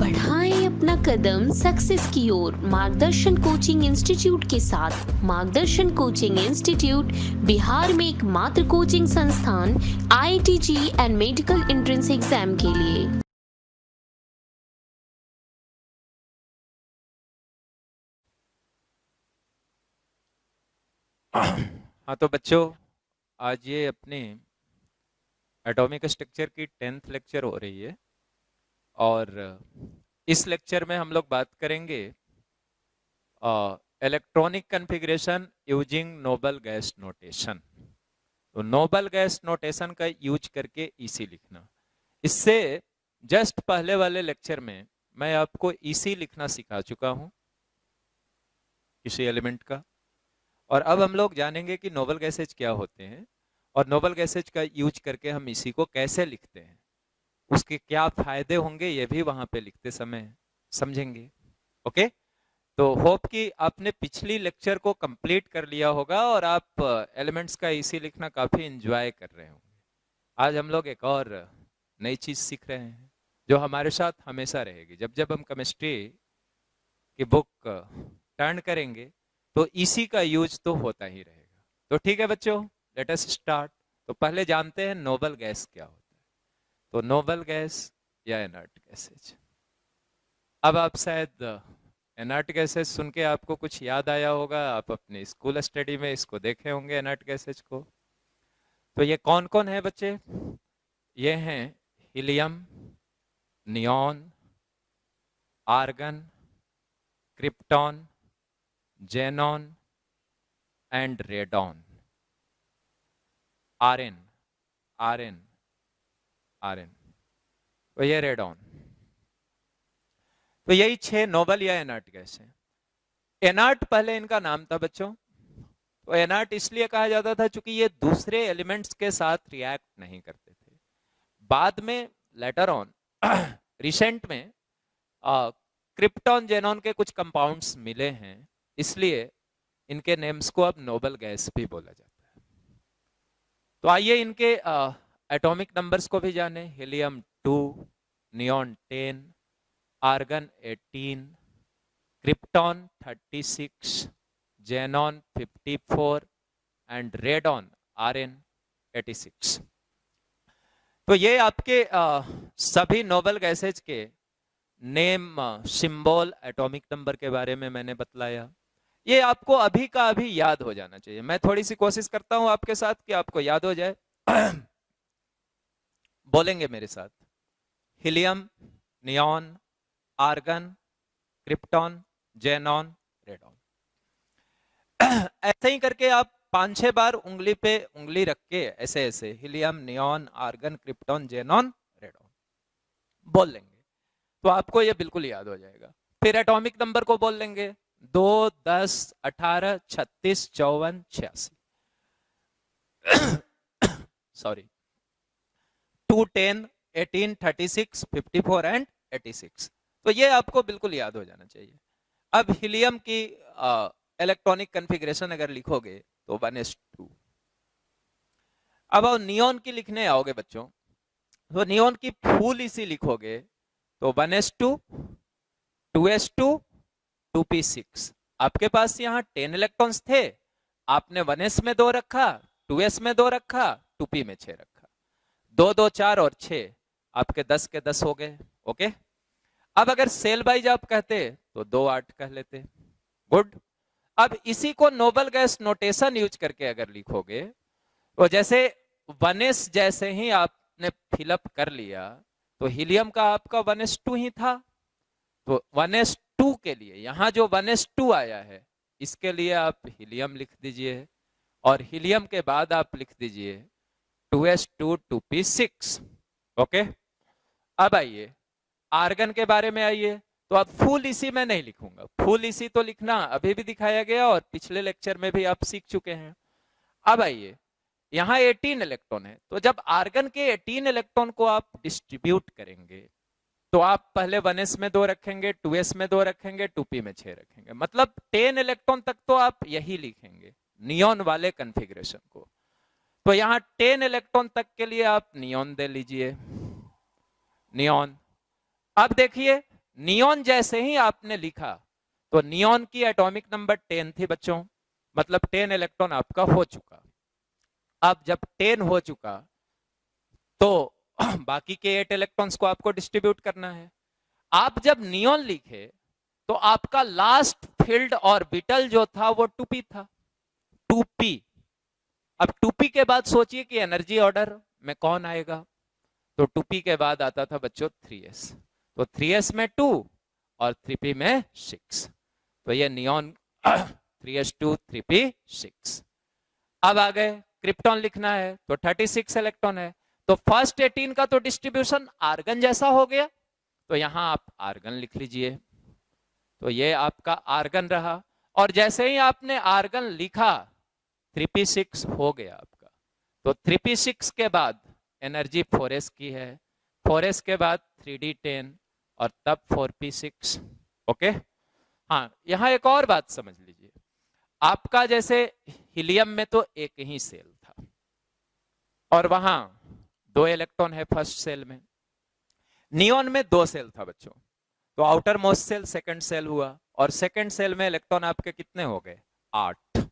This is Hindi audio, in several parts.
बढ़ाएं अपना कदम सक्सेस की ओर मार्गदर्शन कोचिंग इंस्टीट्यूट के साथ। मार्गदर्शन कोचिंग इंस्टीट्यूट बिहार में एकमात्र कोचिंग संस्थान IIT JEE and medical entrance exam के लिए। हाँ तो बच्चों, आज ये अपने एटॉमिक स्ट्रक्चर की 10th लेक्चर हो रही है और इस लेक्चर में हम लोग बात करेंगे electronic configuration using noble gas notation. तो नोबल गैस नोटेशन का यूज करके ईसी लिखना। इससे जस्ट पहले वाले लेक्चर में मैं आपको ईसी लिखना सिखा चुका हूं किसी एलिमेंट का, और अब हम लोग जानेंगे कि नोबल गैसेज क्या होते हैं और नोबल गैसेज का यूज करके हम इसी को कैसे लिखते हैं, उसके क्या फायदे होंगे ये भी वहां पे लिखते समय समझेंगे। ओके, तो होप कि आपने पिछली लेक्चर को कंप्लीट कर लिया होगा और आप एलिमेंट्स का इसी लिखना काफी एंजॉय कर रहे होंगे। आज हम लोग एक और नई चीज सीख रहे हैं जो हमारे साथ हमेशा रहेगी। जब जब हम केमिस्ट्री की बुक टर्न करेंगे तो इसी का यूज तो होता ही रहेगा। तो ठीक है बच्चों, लेट अस स्टार्ट। तो पहले जानते हैं नोबल गैस क्या होता है। तो नोबल गैस या इनर्ट गैसेज। अब आप शायद इनर्ट गैसेज सुन के आपको कुछ याद आया होगा, आप अपने स्कूल स्टडी में इसको देखे होंगे इनर्ट गैसेज को। तो ये कौन कौन है बच्चे? ये हैं helium, neon, argon, krypton, xenon and radon. RN, RN, RN, तो ये रेडॉन। तो यही 6 नोबल या इनर्ट गैस हैं। इनर्ट पहले इनका नाम था बच्चों। तो इनर्ट इसलिए कहा जाता था क्योंकि ये दूसरे एलिमेंट्स के साथ रिएक्ट नहीं करते थे। बाद में लेटर ऑन रिसेंट में क्रिप्टॉन जेनॉन के कुछ कंपाउंड्स मिले हैं, इसलिए इनके नेम्स को अब नोबल गैस भी बोला जाता है। तो आइए इनके एटॉमिक नंबर्स को भी जाने। Helium 2, neon 10, argon 18, krypton 36, xenon 54 and radon RN 86। तो ये आपके सभी नोबल गैसेज के नेम, सिंबल, एटॉमिक नंबर के बारे में मैंने बतलाया। ये आपको अभी का अभी याद हो जाना चाहिए। मैं थोड़ी सी कोशिश करता हूं आपके साथ कि आपको याद हो जाए। बोलेंगे मेरे साथ। Helium, neon, argon, krypton, xenon, radon. ऐसे ही करके आप 5-6 बार उंगली पे उंगली रख के ऐसे ऐसे helium, neon, argon, krypton, xenon, radon बोल लेंगे तो आपको ये बिल्कुल याद हो जाएगा। फिर एटॉमिक नंबर को बोल लेंगे। 2, 10, 18, 36, 54, 86। Sorry, 2, 10, 18, 36, 54 and 86। तो ये आपको बिल्कुल याद हो जाना चाहिए। अब हीलियम की इलेक्ट्रॉनिक कॉन्फ़िगरेशन अगर लिखोगे तो 1s2। अब आप नियॉन की लिखने आओगे बच्चों, तो नियॉन की फुल इसी लिखोगे तो 1s2, 2s2, 2p6। आपके पास यहाँ 10 इलेक्ट्रॉन्स थे, आपने 1s में 2 रखा, 2s में 2 रखा, 2p में 6 रखा। 2, 2, 4 और 6 आपके 10 के 10 हो गए। ओके, अब अगर सेल वाइज आप कहते तो 2, 8 कह लेते। गुड। अब इसी को नोबल गैस नोटेशन यूज करके अगर लिखोगे तो जैसे 1s जैसे ही आपने फिलअप कर लिया तो हीलियम का आपका 1s2 ही था, तो 1s2 के लिए यहां जो 1s2 आया है इसके लिए आप हीलियम लिख दीजिए, और हीलियम के बाद आप लिख दीजिए 2s2, 2p6। ओके, अब आइए आर्गन के बारे में आइए। तो अब फुल इसी में नहीं लिखूंगा, फुल इसी तो लिखना अभी भी दिखाया गया और पिछले लेक्चर में भी आप सीख चुके हैं। अब आइए, यहाँ 18 इलेक्ट्रॉन है, तो जब आर्गन के 18 इलेक्ट्रॉन को आप डिस्ट्रीब्यूट करेंगे तो आप पहले 1s में 2 रखेंगे, 2s में 2 रखेंगे, 2p में 6 रखेंगे, मतलब 10 इलेक्ट्रॉन तक तो आप यही लिखेंगे नियॉन वाले कॉन्फ़िगरेशन को। तो यहाँ 10 इलेक्ट्रॉन तक के लिए आप नियॉन दे लीजिए, नियॉन। अब देखिए नियॉन जैसे ही आपने लिखा तो नियॉन की एटॉमिक नंबर 10 थी बच्चों, मतलब 10 इलेक्ट्रॉन आपका हो चुका। अब जब 10 हो चुका तो बाकी के 8 इलेक्ट्रॉन्स को आपको डिस्ट्रीब्यूट करना है। आप जब नियॉन लिखे तो आपका लास्ट फील्ड ऑर्बिटल जो था वो 2p था, 2p। अब 2p के बाद सोचिए कि एनर्जी ऑर्डर में कौन आएगा, तो 2p के बाद आता था बच्चों 3s, तो 3s में 2 और 3p में 6, तो ये नियॉन 3s2 3p 6। अब आ गए क्रिप्टॉन लिखना है तो 36 इलेक्ट्रॉन है, तो फर्स्ट 18 का तो डिस्ट्रीब्यूशन आर्गन जैसा हो गया, तो यहां आप आर्गन लिख लीजिए, तो ये आपका आर्गन रहा। और जैसे ही आपने आर्गन लिखा 3p6 हो गया आपका, तो 3p6 के बाद एनर्जी 4s की है, 4s के बाद 3d10 और तब 4p6। ओके, हाँ यहां एक और बात समझ लीजिए, आपका जैसे हीलियम में तो एक ही सेल था और वहां 2 इलेक्ट्रॉन है फर्स्ट सेल में, नियॉन में 2 सेल था बच्चों, तो outermost shell second shell हुआ और सेकंड सेल में इलेक्ट्रॉन आपके कितने हो गए 8।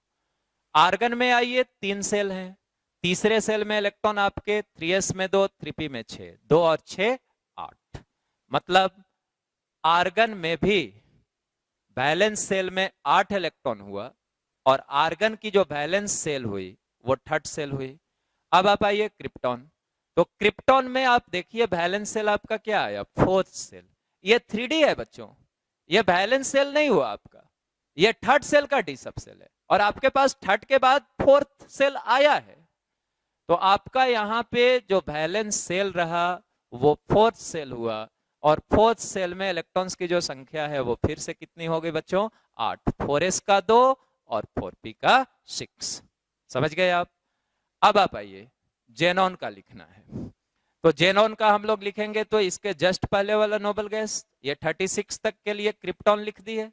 आर्गन में आइए 3 सेल हैं, तीसरे सेल में इलेक्ट्रॉन आपके 3s में 2 3p में 6, 2 और 6 8, मतलब आर्गन में भी बैलेंस सेल में 8 इलेक्ट्रॉन हुआ और आर्गन की जो बैलेंस सेल हुई वो थर्ड सेल हुई। अब आप आइए क्रिप्टॉन, तो क्रिप्टॉन में आप देखिए बैलेंस सेल आपका क्या आया 4th सेल, ये 3d है बच्चों, ये बैलेंस सेल नहीं हुआ आपका, ये थर्ड सेल का डी सब सेल है और आपके पास थर्ड के बाद 4th सेल आया है, तो आपका यहाँ पे जो बैलेंस सेल रहा वो 4th सेल हुआ और 4th सेल में इलेक्ट्रॉन्स की जो संख्या है वो फिर से कितनी हो गई बच्चों 8, 4s का 2 और 4p का 6। समझ गए आप? अब आप आइए जेनॉन का लिखना है, तो जेनॉन का हम लोग लिखेंगे तो इसके जस्ट पहले वाला नोबल गैस, ये 36 तक के लिए क्रिप्टॉन लिख दिए,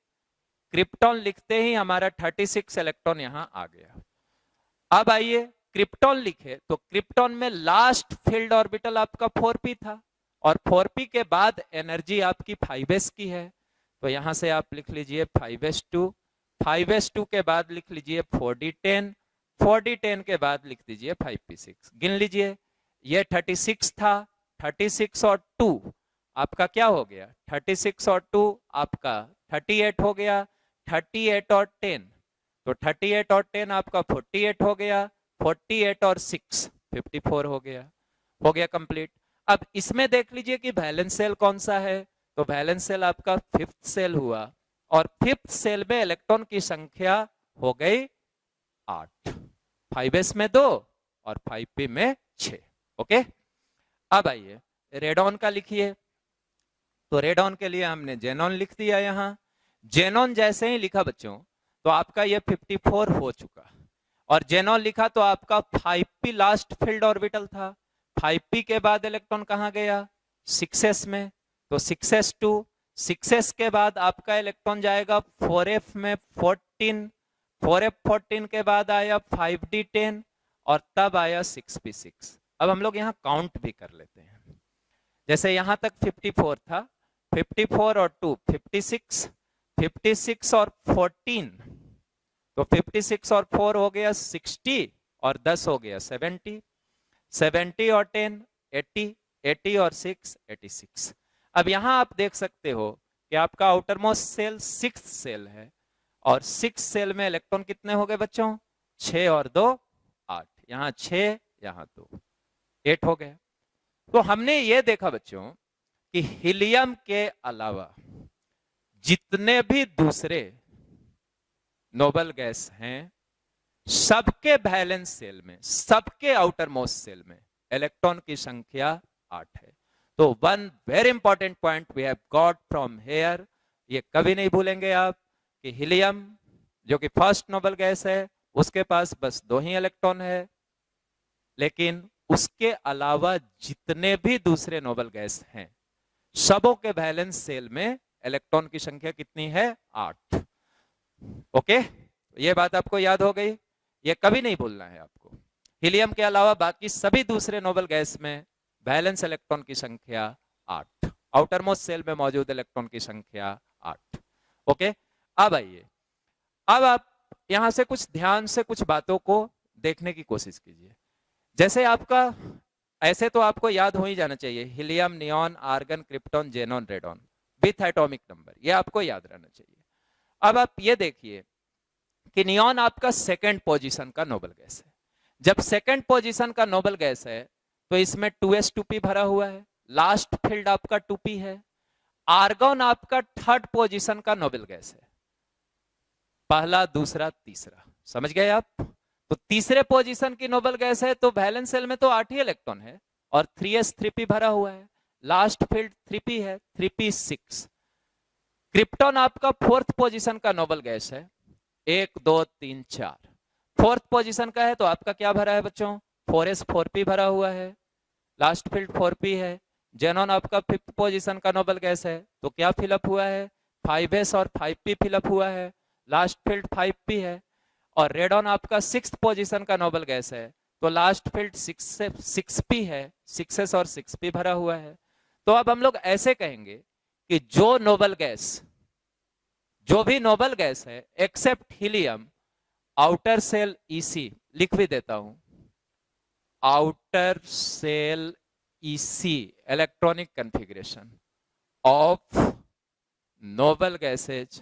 क्रिप्टॉन लिखते ही हमारा 36 इलेक्ट्रॉन यहां आ गया। अब आइए क्रिप्टॉन लिखे तो क्रिप्टॉन में लास्ट फील्ड ऑर्बिटल आपका 4p था और 4p के बाद एनर्जी आपकी 5s की है, तो यहां से आप लिख लीजिए 5s2, 5s2 के बाद लिख लीजिए 4d10, 4d10 के बाद लिख दीजिए 5p6। गिन लीजिए, ये 36 था, 36 और 2 आपका क्या हो गया 36 और 2 आपका 38 हो गया, 38 और 10 तो 38 और 10 आपका 48 हो गया, 48 और 6 54 हो गया कंप्लीट। अब इसमें देख लीजिए कि बैलेंस सेल कौन सा है, तो बैलेंस सेल आपका 5th सेल हुआ और 5th सेल में इलेक्ट्रॉन की संख्या हो गई 8, 5s में 2 और 5p में 6। ओके, अब आइए रेडॉन का लिखिए, तो रेडॉन के लिए हमने जेनॉन लिख दिया, यहां जेनॉन जैसे ही लिखा बच्चों तो आपका ये 54 हो चुका और जेनॉन लिखा तो आपका 5p लास्ट फील्ड ऑर्बिटल था, 5p के बाद इलेक्ट्रॉन कहां गया 6s में, तो 6s2, 6s के बाद आपका इलेक्ट्रॉन जाएगा 4f में 14, 4f14 के बाद आया 5d10 और तब आया 6p6। अब हम लोग यहाँ काउंट भी कर लेते हैं, जैसे यहां तक 54 था, 54 और 2 56, 56 और 14 तो 56 और 4 हो गया 60 और 10 हो गया 70, 70 और 10 80, 80 और 6 86। अब यहां आप देख सकते हो कि आपका outer most shell 6th cell है और 6th सेल में इलेक्ट्रॉन कितने हो गए बच्चों 6 और 2 8, यहां 6 यहां 2 8 हो गए। तो हमने ये देखा बच्चों कि हीलियम के अलावा जितने भी दूसरे नोबल गैस हैं सबके बैलेंस सेल में, सबके आउटर मोस्ट सेल में इलेक्ट्रॉन की संख्या 8 है। तो one very important point we have got from here, ये कभी नहीं भूलेंगे आप कि हीलियम जो कि फर्स्ट नोबल गैस है उसके पास बस 2 ही इलेक्ट्रॉन है, लेकिन उसके अलावा जितने भी दूसरे नोबल गैस हैं सबों के बैलेंस सेल में इलेक्ट्रॉन की संख्या कितनी है 8। ओके, ये बात आपको याद हो गई, ये कभी नहीं भूलना है आपको। हीलियम के अलावा बाकी सभी दूसरे नोबल गैस में बैलेंस इलेक्ट्रॉन की संख्या 8 आउटर मोस्ट सेल में मौजूद इलेक्ट्रॉन की संख्या 8। ओके, अब आइए, अब आप यहां से कुछ ध्यान से कुछ बातों को देखने की कोशिश कीजिए। जैसे आपका, ऐसे तो आपको याद हो ही जाना चाहिए, helium, neon, argon, krypton, xenon, radon with atomic number, ये आपको याद रहना चाहिए। अब आप ये देखिए कि नियॉन आपका सेकंड पोजीशन का नोबल गैस है। जब सेकंड पोजीशन का नोबल गैस है तो इसमें 2s2p भरा हुआ है, लास्ट फील्ड आपका 2p है। आर्गन आपका थर्ड पोजीशन का नोबल गैस है, पहला, दूसरा, तीसरा, समझ गए आप? तो तीसरे पोजीशन की नोबल गैस है तो वैलेंस शेल में तो 8 ही इलेक्ट्रॉन है और 3s3p भरा हुआ है, लास्ट फील्ड 3p है, 3p6। क्रिप्टॉन आपका फोर्थ पोजीशन का नोबल गैस है, 1 2 3 4, फोर्थ पोजीशन का है तो आपका क्या भरा है बच्चों, 4s4p भरा हुआ है, लास्ट फील्ड 4p है। जेनॉन आपका फिफ्थ पोजीशन का नोबल गैस है तो क्या फिलअप हुआ है, 5s और 5p फिलअप हुआ है, लास्ट फील्ड 5p है। और रेडॉन आपका सिक्स्थ पोजीशन का नोबल गैस है तो लास्ट फील्ड 6p है, 6s और 6p भरा हुआ है। तो अब हम लोग ऐसे कहेंगे कि जो नोबल गैस, जो भी नोबल गैस है except helium, outer shell EC, लिख भी देता हूं, outer shell EC electronic configuration of noble gases,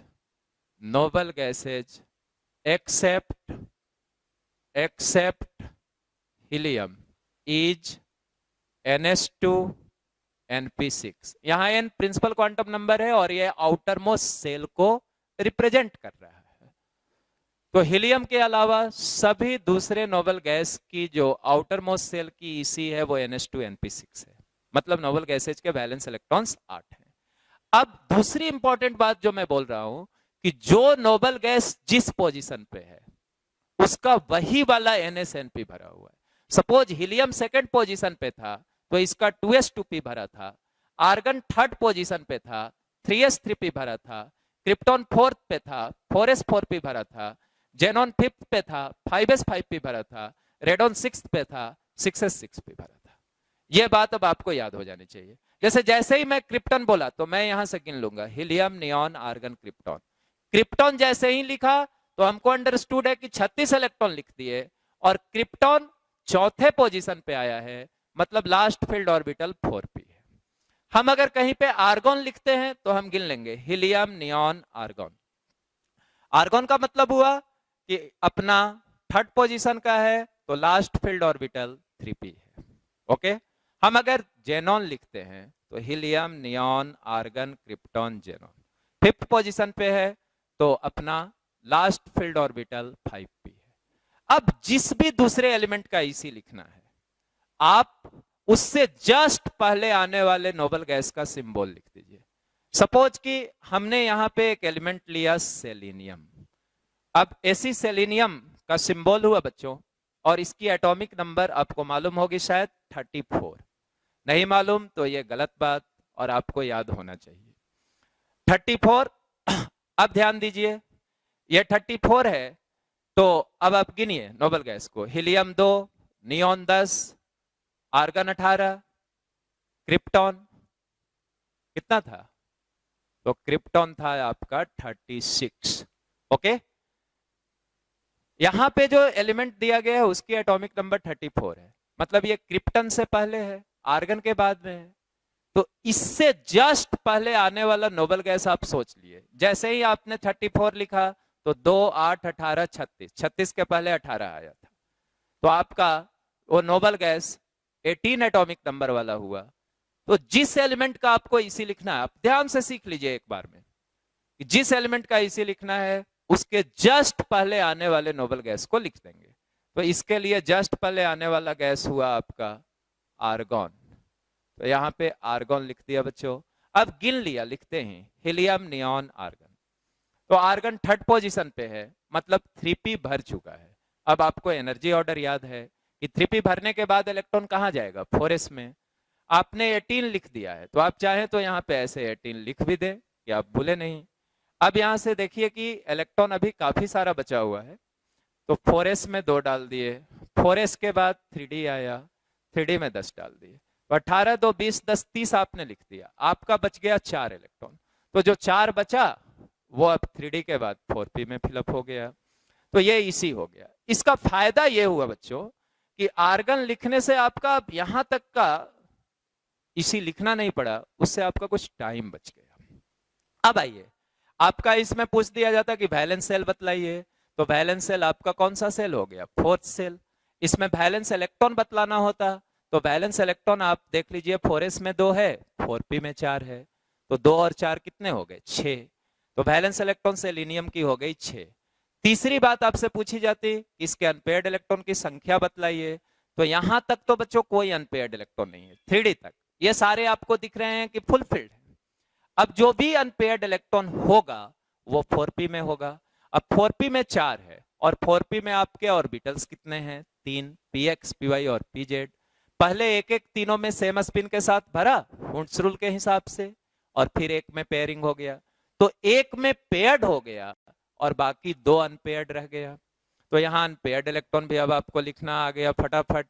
noble gases except helium is ns2 np6। यहां n प्रिंसिपल क्वांटम नंबर है और ये आउटर मोस्ट सेल को रिप्रेजेंट कर रहा है। तो हीलियम के अलावा सभी दूसरे नोबल गैस की जो आउटर मोस्ट सेल की ईसी है वो ns2 np6 है, मतलब नोबल गैसेज के वैलेंस इलेक्ट्रॉन्स 8 हैं। अब दूसरी इंपॉर्टेंट बात जो मैं बोल रहा हूं कि जो नोबल गैस जिस पोजीशन पे है उसका वही वाला NsNp भरा हुआ है। सपोज हीलियम सेकंड पोजीशन पे था तो इसका 2s2p भरा था, आर्गन थर्ड पोजीशन पे था 3s3p भरा था, क्रिप्टॉन फोर्थ पे था 4s4p भरा था, जेनॉन फिफ्थ पे था 5s5p भरा था, रेडॉन सिक्स्थ पे था 6s6p भरा था। यह बात अब आपको याद हो जानी चाहिए। जैसे ही मैं क्रिप्टॉन बोला तो मैं यहां से गिन लूंगा, helium, neon, argon, krypton. Krypton जैसे ही लिखा तो हमको अंडरस्टूड है कि 36 इलेक्ट्रॉन लिख दिए और क्रिप्टॉन चौथे पोजीशन पे आया है, मतलब लास्ट फील्ड ऑर्बिटल 4p है। हम अगर कहीं पे आर्गन लिखते हैं तो हम गिन लेंगे हिलियम, नियॉन, आर्गन। आर्गन का मतलब हुआ कि अपना थर्ड पोजीशन का है तो लास्ट फील्ड ऑर्बिटल 3p है। ओके, हम अगर जेनॉन लिखते हैं तो helium, neon, argon, krypton, xenon. Fifth position पे है तो अपना लास्ट फील्ड ऑर्बिटल 5p है। अब जिस भी दूसरे एलिमेंट का ईसी लिखना है आप उससे जस्ट पहले आने वाले नोबल गैस का सिंबल लिख दीजिए। सपोज कि हमने यहां पे एक एलिमेंट लिया सेलेनियम। अब ऐसी सेलेनियम का सिंबल हुआ बच्चों, और इसकी एटॉमिक नंबर आपको मालूम होगी शायद 34। नहीं मालूम तो ये गलत बात और आपको याद होना चाहिए 34। अब ध्यान दीजिए, ये 34 है तो अब आप गिनिए नोबल गैस को, हीलियम 2, नियॉन 10, आर्गन 18, क्रिप्टॉन कितना था, तो क्रिप्टॉन था आपका 36। ओके, यहां पे जो एलिमेंट दिया गया है उसकी एटॉमिक नंबर 34 है, मतलब ये क्रिप्टन से पहले है, आर्गन के बाद में है। तो इससे जस्ट पहले आने वाला नोबल गैस आप सोच लिए। जैसे ही आपने 34 लिखा तो 2, 8, 18, 36, 36 के पहले 18 आया था, तो आपका वो नोबल गैस 18 एटॉमिक नंबर वाला हुआ। तो जिस एलिमेंट का आपको इसी लिखना है, आप ध्यान से सीख लीजिए एक बार में, जिस एलिमेंट का इसी लिखना है उसके जस्ट पहले आने वाले नोबल गैस को लिख देंगे। तो इसके लिए जस्ट पहले आने वाला गैस हुआ आपका आर्गन, तो यहां पे आर्गन लिख दिया बच्चों। अब गिन लिया, लिखते हैं हीलियम, नियॉन, आर्गन। तो आर्गन थर्ड पोजीशन पे है, मतलब 3p भर चुका है। अब आपको एनर्जी ऑर्डर याद है कि 3p भरने के बाद इलेक्ट्रॉन कहां जाएगा, 4s में। आपने 18 लिख दिया है तो आप चाहें तो यहाँ पे ऐसे 18 लिख भी दें कि आप भूले नहीं। अब यहां से देखिए कि इलेक्ट्रॉन अभी काफी सारा बचा हुआ है, तो 4s में 2 डाल दिए, 4s के बाद 3d आया, 3d में 10 डाल दिए, तो 18 2 20 10 30 आपने लिख दिया, आपका बच गया 4 इलेक्ट्रॉन। तो जो 4 बचा वो अब 3D के बाद 4p में फिलअप हो गया। तो ये इसी हो गया। इसका फायदा ये हुआ बच्चों कि आर्गन लिखने से आपका अब यहां तक का इसी लिखना नहीं पड़ा, उससे आपका कुछ टाइम बच गया। अब आइए, आपका इसमें पूछ दिया जाता कि वैलेंस सेल बतलाइए, तो वैलेंस सेल आपका कौन सा सेल हो गया? 4th cell. इसमें वैलेंस इलेक्ट्रॉन बतलाना होता, तो वैलेंस इलेक्ट्रॉन आप देख लीजिए 4s में 2 है, 4p में 4 है, तो 2 और 4 कितने हो गए? 6। तो वैलेंस इलेक्ट्रॉन सेलेनियम की हो गई 6। तीसरी बात आपसे पूछी जाती इसके अनपेयर्ड इलेक्ट्रॉन की संख्या बतलाइए, तो यहां तक तो बच्चों कोई अनपेयर्ड इलेक्ट्रॉन नहीं है, 3D तक ये सारे आपको दिख रहे हैं कि फुलफिल्ड है। अब जो भी अनपेयर्ड इलेक्ट्रॉन होगा वो 4p में होगा। अब 4p में 4 है और 4p में आपके ऑर्बिटल्स कितने हैं? 3, px, py और pz। पहले एक एक तीनों में सेम स्पिन के साथ भरा वुंड्स रूल के हिसाब से, और फिर एक में पेयरिंग हो गया, तो एक में पेयर्ड हो गया और बाकी 2 अनपेयर्ड रह गया। तो यहां अनपेयर्ड इलेक्ट्रॉन भी अब आपको लिखना आ गया फटाफट,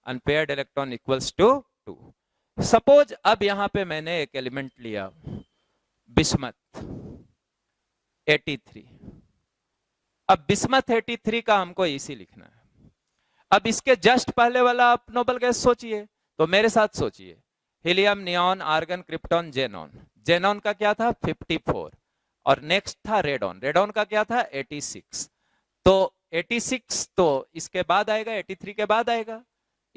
unpaired electron equals to 2। Suppose अब यहां पे मैंने एक एलिमेंट लिया बिस्मथ 83। अब बिस्मथ 83 का हमको इसी लिखना है। अब इसके जस्ट पहले वाला आप नोबल गैस सोचिए, तो मेरे साथ सोचिए, helium, neon, argon, krypton, xenon. Xenon का क्या था? 54। और नेक्स्ट था रेडॉन, रेडॉन का क्या था? 86। तो 86 तो इसके बाद आएगा, 83 के बाद आएगा।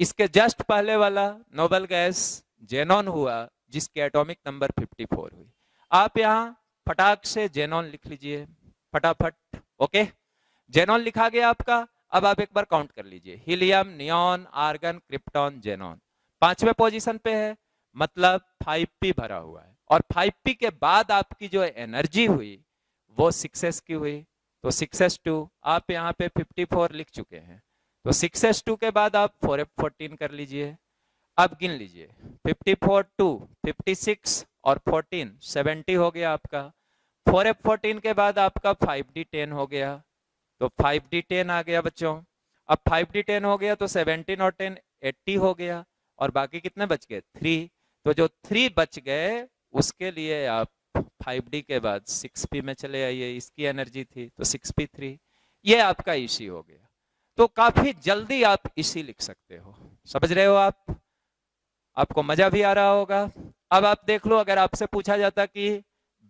इसके जस्ट पहले वाला नोबल गैस जेनॉन हुआ, जिसके एटॉमिक नंबर 54 हुई। आप यहां फटाक से जेनॉन लिख लीजिए फटाफट। ओके, जेनॉन लिखा गया आपका। अब आप एक बार काउंट कर लीजिए, helium, neon, argon, krypton, xenon 5वें पोजीशन पे है, मतलब 5p भरा हुआ है। और 5p के बाद आपकी जो एनर्जी हुई वो 6s की हुई, तो 6s2 आप यहाँ पे 54 लिख चुके हैं, तो 6s2 के बाद आप 4f14 कर लीजिए। अब गिन लीजिए, 54 2 56 और 14 70 हो गया आपका। 4f14 के बाद आपका 5d10 हो गया, तो 5d10 आ गया बच्चों। अब 5d10 हो गया तो 17 और 10 80 हो गया, और बाकी कितने बच गए? 3। तो जो 3 बच गए उसके लिए आप 5d के बाद 6p में चले आइए, इसकी एनर्जी थी तो 6p3, ये आपका इसी हो गया। तो काफी जल्दी आप इसी लिख सकते हो, समझ रहे हो आप? आपको मजा भी आ रहा होगा। अब आप देख लो, अगर आपसे पूछा जाता कि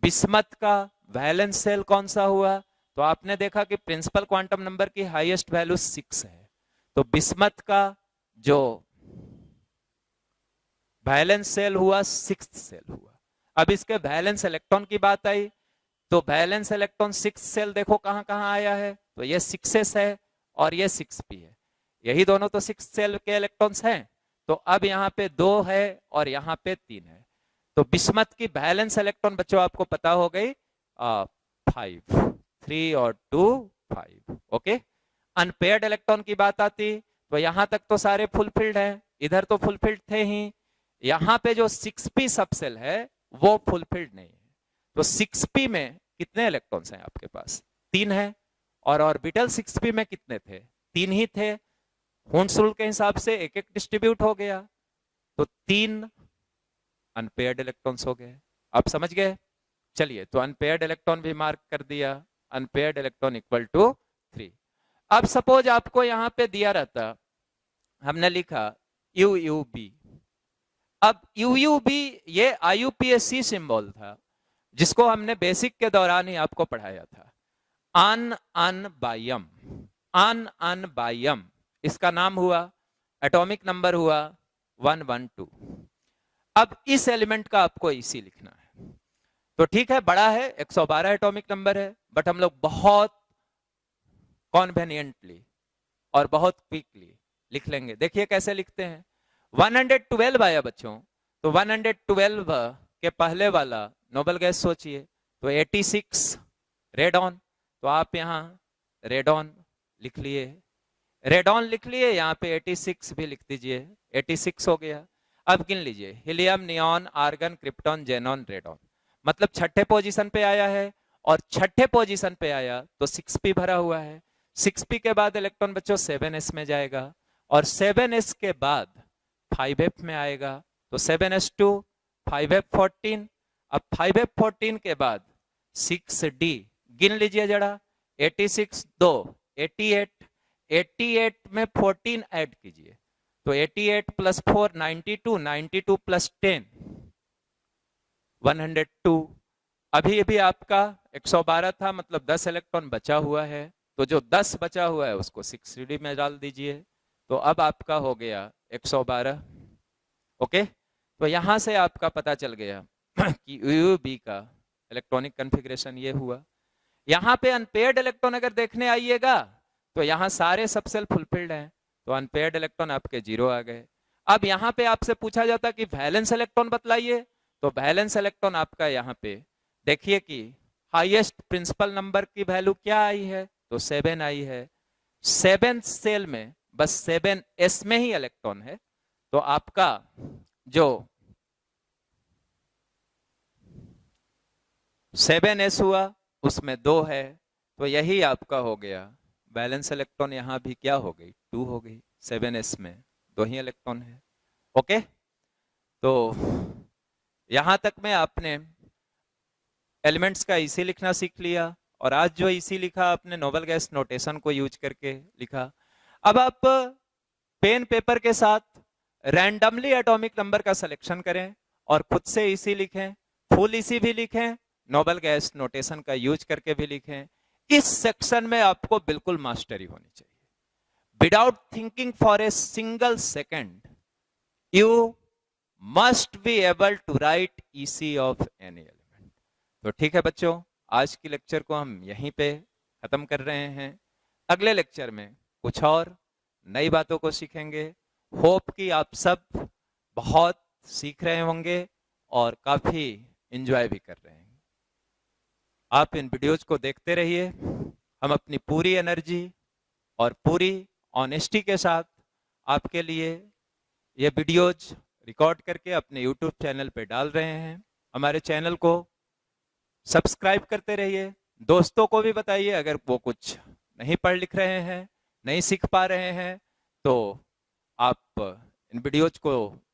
बिस्मथ का वैलेंस सेल कौन सा हुआ, तो आपने देखा कि प्रिंसिपल क्वांटम नंबर की हाईएस्ट वैल्यू 6 है, तो बिस्मथ का जो वैलेंस सेल हुआ 6th सेल हुआ। अब इसके वैलेंस इलेक्ट्रॉन की बात आई, तो वैलेंस इलेक्ट्रॉन 6th सेल देखो कहां कहां आया है, तो ये 6s है और ये 6p है, यही दोनों तो 6th सेल के इलेक्ट्रॉन्स हैं। तो अब यहाँ पे 2 है और यहाँ पे 3 है, तो बिस्मथ की वैलेंस इलेक्ट्रॉन बच्चों आपको पता हो गई 5, 3 और 2 5। ओके, अनपेयर्ड इलेक्ट्रॉन की बात आती तो यहां तक तो सारे फुलफिल्ड हैं, इधर तो फुलफिल्ड थे ही, यहां पे जो 6p सबसेल है वो फुलफिल्ड नहीं है। तो 6p में कितने इलेक्ट्रॉन्स हैं आपके पास? 3 है, और ऑर्बिटल 6p में कितने थे? 3 ही थे। हुंड्स रूल के हिसाब से एक एक डिस्ट्रीब्यूट हो गया, तो 3 अनपेयर्ड इलेक्ट्रॉन्स हो गए। आप समझ गए? चलिए, तो अनपेयर्ड इलेक्ट्रॉन भी मार्क कर दिया, अनपेयर्ड इलेक्ट्रॉन इक्वल टू 3। अब सपोज आपको यहां पे दिया रहता, हमने लिखा UUB। अब UUB ये IUPAC सिंबल था, जिसको हमने बेसिक के दौरान ही आपको पढ़ाया था। अनबायम, अनबायम इसका नाम हुआ, एटॉमिक नंबर हुआ 112। अब इस एलिमेंट का आपको इसी लिखना है, तो ठीक है, बड़ा है, 112 एटॉमिक नंबर है, बट हम लोग बहुत कॉन्वेनियंटली और बहुत क्विकली लिख लेंगे। देखिए कैसे लिखते हैं। 112 आया बच्चों, तो 112 के पहले वाला नोबल गैस सोचिए, तो 86 रेडॉन, तो आप यहाँ रेडॉन लिख लिए, रेडॉन लिख लिए, यहाँ पे 86 भी लिख दीजिए, 86 हो गया। अब गिन लीजिए, helium, neon, argon, krypton, xenon, radon, मतलब 6ठे पोजीशन पे आया है, और 6ठे पोजीशन पे आया तो 6p भरा हुआ है। 6p के बाद इलेक्ट्रॉन बच्चों 7s में जाएगा, और 7s के बाद 5f में आएगा, तो 7s2 5f14। अब 5f14 के बाद 6d गिन लीजिए जरा, 86 2 88, 88 में 14 ऐड कीजिए, तो 88 प्लस 4 92, 92 प्लस 10 102। अभी अभी आपका 112 था, मतलब 10 इलेक्ट्रॉन बचा हुआ है, तो जो 10 बचा हुआ है उसको 6d में डाल दीजिए, तो अब आपका हो गया 112। ओके, तो यहां से आपका पता चल गया कि UUB का इलेक्ट्रॉनिक कॉन्फ़िगरेशन ये हुआ। यहाँ पे अनपेयर्ड इलेक्ट्रॉन अगर देखने आइएगा तो यहाँ सारे सब सेल फुलफिल्ड हैं, तो अनपेयर्ड इलेक्ट्रॉन आपके 0 आ गए। अब यहाँ पे आपसे पूछा जाता कि वैलेंस इलेक्ट्रॉन बतलाइए, तो वैलेंस इलेक्ट्रॉन आपका यहाँ पे देखिए कि हाईएस्ट प्रिंसिपल नंबर की वैल्यू क्या आई है, तो 7 आई है। 7 सेल में बस 7s में ही इलेक्ट्रॉन है, तो आपका जो 7s हुआ उसमें 2 है, तो यही आपका हो गया बैलेंस इलेक्ट्रॉन। यहां भी क्या हो गई, 2 हो गई। 7s में 2 ही इलेक्ट्रॉन है। ओके, तो यहां तक में आपने एलिमेंट्स का इसी लिखना सीख लिया, और आज जो इसी लिखा आपने नोबल गैस नोटेशन को यूज करके लिखा। अब आप पेन पेपर के साथ रैंडमली एटॉमिक नंबर का सिलेक्शन करें और खुद से इसी लिखें, फुल इसी भी लिखें, नोबल गैस नोटेशन का यूज करके भी लिखें। इस सेक्शन में आपको बिल्कुल मास्टरी होनी चाहिए। Without thinking for a single second you must be able to write EC of any element. तो ठीक है बच्चों, आज की लेक्चर को हम यहीं पे खत्म कर रहे हैं। अगले लेक्चर में कुछ और नई बातों को सीखेंगे। होप कि आप सब बहुत सीख रहे होंगे और काफी एंजॉय भी कर रहे हैं। आप इन वीडियोज को देखते रहिए। हम अपनी पूरी एनर्जी और पूरी ऑनेस्टी के साथ आपके लिए ये वीडियोज रिकॉर्ड करके अपने यूट्यूब चैनल पे डाल रहे हैं। हमारे चैनल को सब्सक्राइब करते रहिए, दोस्तों को भी बताइए अगर वो कुछ नहीं पढ़ लिख रहे हैं, नहीं सीख पा रहे हैं, तो आप इन वीडियोज को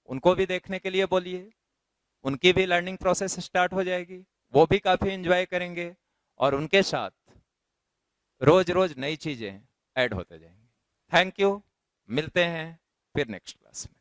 उनको भी देखने के लिए बोलिए। उनकी भी लर्निंग प्रोसेस स्टार्ट हो जाएगी, वो भी काफी एंजॉय करेंगे और उनके साथ रोज रोज नई चीजें ऐड होते जाएंगी। थैंक यू, मिलते हैं फिर नेक्स्ट क्लास में।